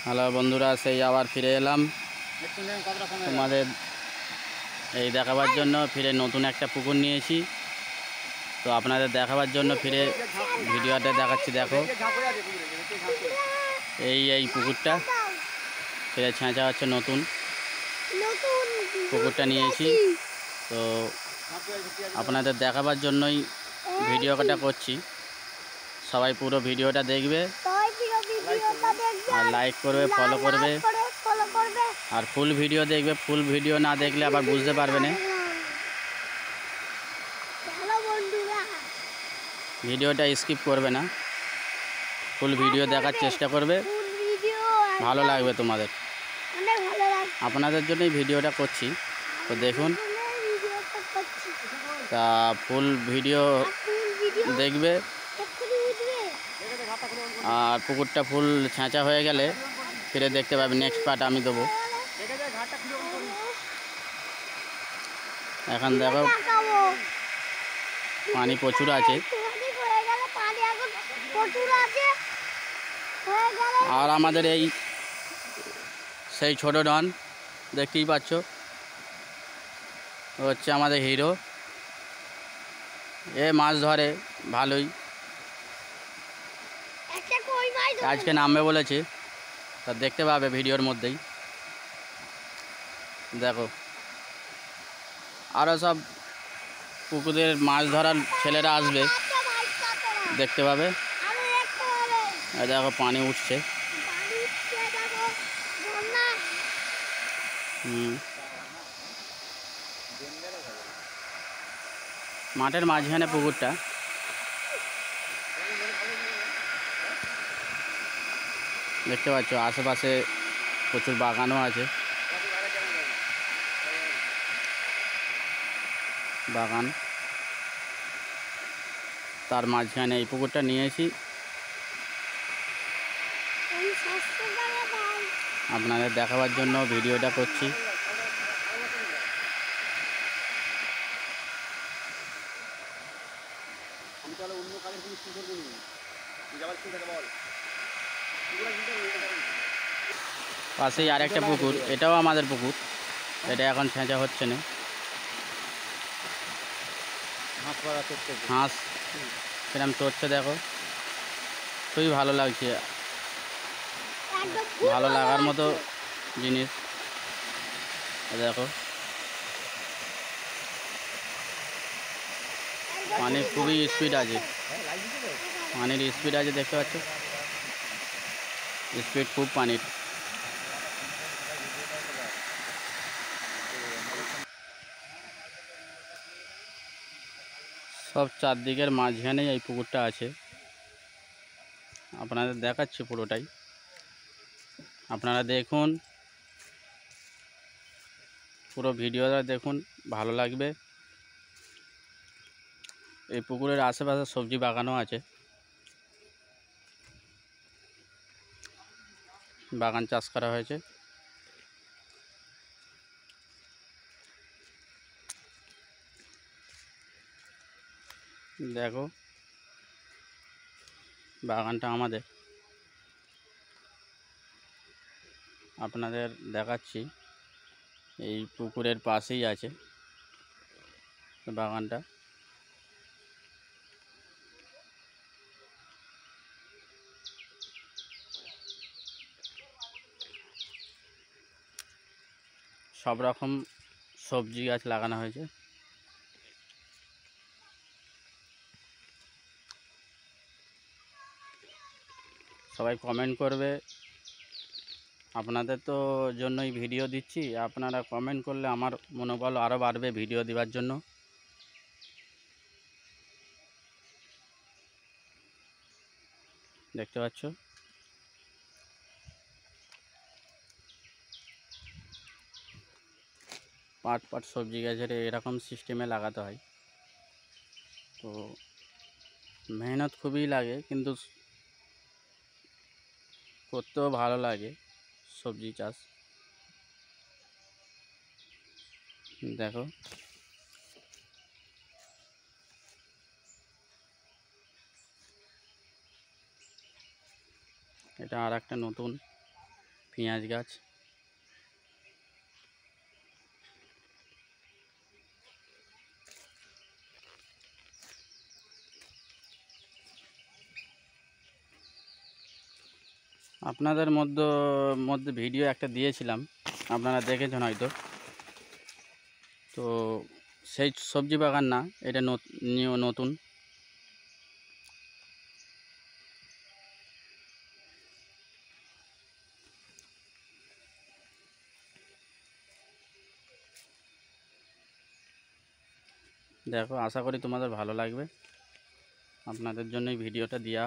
Hello বন্ধুরা, সেই আবার ফিরে এলাম তোমাদের এই দেখাবার জন্য। ফিরে নতুন একটা পুকুর নিয়েছি, তো আপনাদের দেখাবার জন্য ফিরে ভিডিওটা দেখাচ্ছি। দেখো এই পুকুরটা ফিরে ছেঁচা হচ্ছে, নতুন পুকুরটা নিয়েছি, তো আপনাদের দেখাবার জন্যই ভিডিওটা করছি। সবাই পুরো ভিডিওটা দেখবে আর লাইক করবে, ফলো করবে, আর ফুল ভিডিও দেখবে। ফুল ভিডিও না দেখলে আবার বুঝতে পারবে না। ভিডিওটা স্কিপ করবে না, ফুল ভিডিও দেখার চেষ্টা করবে, ভালো লাগবে তোমাদের। আপনাদের জন্যই ভিডিওটা করছি, তো দেখুন। তা ফুল ভিডিও দেখবে, আর পুকুরটা ফুল ছেঁচা হয়ে গেলে ফিরে দেখতে পাবে। নেক্সট পার্ট আমি দেবো। এখন দেখো পানি প্রচুর আছে, আর আমাদের এই সেই ছোট ডন দেখতেই পাচ্ছ, হচ্ছে আমাদের হিরো। এ মাছ ধরে ভালোই, আজকে নামবে বলেছে, তা দেখতে পাবে ভিডিওর মধ্যেই। দেখো আরও সব পুকুরের মাছ ধরার ছেলেরা আসবে, দেখতে পাবে। দেখো পানি উঠছে। মাঠের মাঝখানে পুকুরটা, দেখতে পাচ্ছ। আশেপাশে প্রচুর বাগানও আছে, বাগান। তার মাঝখানে এই পুকুরটা নিয়েছি, আপনাদের দেখাবার জন্য ভিডিওটা করছি। পাশেই আরেকটা পুকুর, এটাও আমাদের পুকুর, এটা এখন ছেঁচা হচ্ছে না। হাঁস কিরম চড়ছে দেখো, খুবই ভালো লাগছে, ভালো লাগার মতো জিনিস। দেখো পানি খুবই স্পিড আছে, পানির স্পিড আছে, দেখতে পাচ্ছ, স্পিড খুব পানির। সব চারদিকের মাঝখানেই এই পুকুরটা আছে, আপনাদের দেখাচ্ছি পুরোটাই। আপনারা দেখুন, পুরো ভিডিওটা দেখুন, ভালো লাগবে। এই পুকুরের আশেপাশে সবজি বাগানও আছে, বাগান চাষ করা হয়েছে। দেখো বাগানটা আমাদের, আপনাদের দেখাচ্ছি। এই পুকুরের পাশেই আছে বাগানটা। সব রকম সবজি গাছ লাগানো হয়েছে। সবাই কমেন্ট করবে, আপনাদের তো জন্যই ভিডিও দিচ্ছি। আপনারা কমেন্ট করলে আমার মনোবল আরও বাড়বে ভিডিও দেওয়ার জন্য। দেখতে পাচ্ছ পাট পাট সবজি গাছের এরকম সিস্টেমে লাগাতে হয়, তো মেহনত খুবই লাগে, কিন্তু করতেও ভালো লাগে সবজি চাষ। দেখো এটা আর একটা নতুন পেঁয়াজ গাছ। আপনাদের মধ্যে ভিডিও একটা দিয়েছিলাম, আপনারা দেখেছেন হয়তো। তো সেই সবজি বাগান না, এটা নতুন। দেখো, আশা করি তোমাদের ভালো লাগবে, আপনাদের জন্যই ভিডিওটা দেওয়া।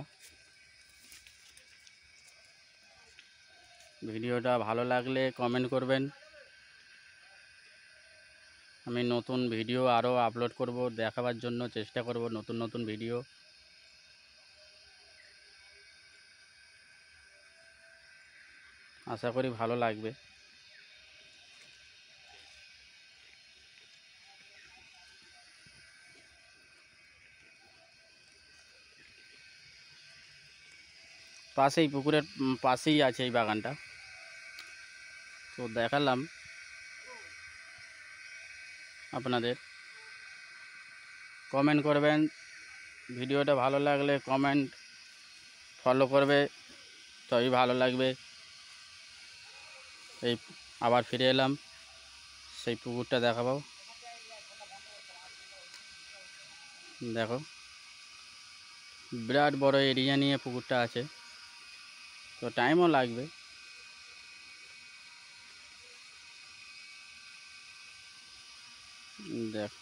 ভিডিওটা ভালো লাগলে কমেন্ট করবেন। আমি নতুন ভিডিও আরও আপলোড করব, দেখাবার জন্য চেষ্টা করব নতুন নতুন ভিডিও। আশা করি ভালো লাগবে। পুকুরের পাশেই আছে এই বাগানটা। তো দেখালাম আপনাদের। কমেন্ট করবেন, ভিডিওটা ভালো লাগলে কমেন্ট ফলো করবে, তবেই ভালো লাগবে। এই আবার ফিরে এলাম, সেই পুকুরটা দেখাবো। দেখো, বিরাট বড় এরিয়া নিয়ে পুকুরটা আছে, তো টাইমও লাগবে। দেখ,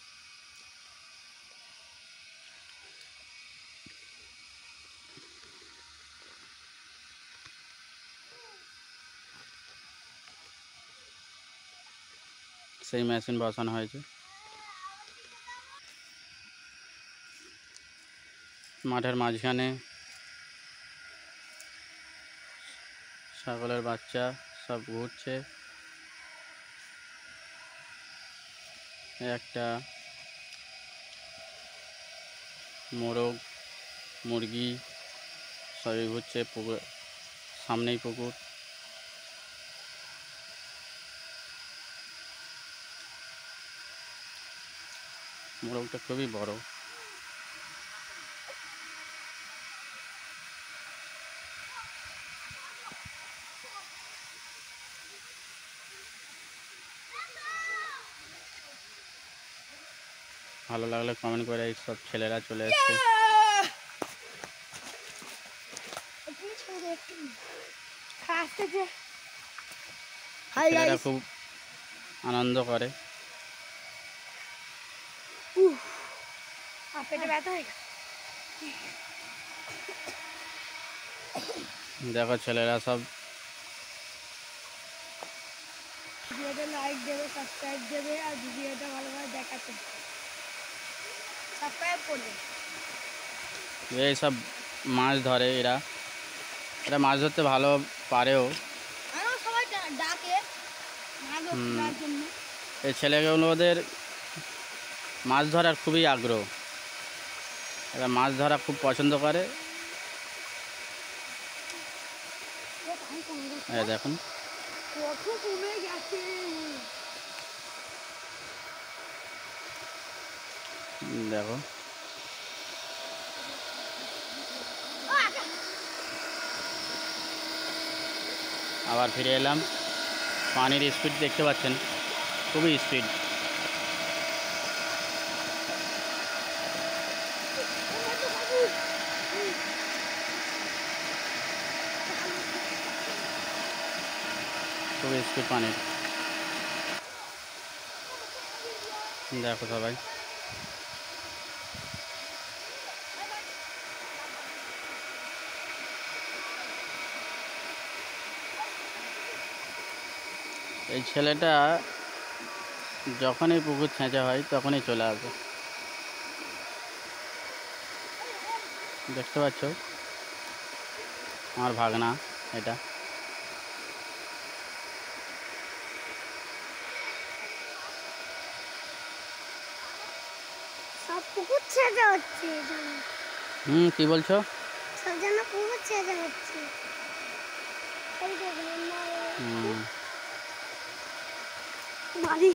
সেই মেশিন বসানো হয়েছে। মাঠের মাঝখানে ছাগলের বাচ্চা সব ঘুরছে। একটা মোরগ, মুরগি সবই ঘুরছে পুকুর, সামনেই পুকুর। মোরগটা খুবই বড়। ভালো লাগলে কমেন্ট করে। এই সব ছেলেরা চলে এসছে। ছেলেরা খুব আনন্দ করে। দেখো, ছেলেরা সব ভিডিওটা লাইক দেবে, সাবস্ক্রাইব দেবে, আর ভিডিওটা ভালোভাবে দেখাতে সাবস্ক্রাইব করবে। এই সব মাছ ধরে। এরা মাছ ধরতে ভালো পারেও। সবাই ডাকে মাছ ধরার জন্য। এই ছেলেগুলোদের মাছ ধরার খুবই আগ্রহ। এরা মাছ ধরা খুব পছন্দ করে। দেখুন, কত কমে গেছে। দেখো, আবার ফিরে এলাম। পানির স্পিড দেখতে পাচ্ছেন, খুবই স্পিড। খুবই স্পিড পানির। দেখো সবাই, এই ছেলেটা যখনই পুকুর ছেঁচা হয় তখনই চলে আসে। দেখতে পাচ্ছ, আমার ভাগনা এটা। সব পুকুর ছেঁচা হচ্ছে। কি বলছো? সব যেন পুকুর ছেঁচা হচ্ছে। হুম। মারি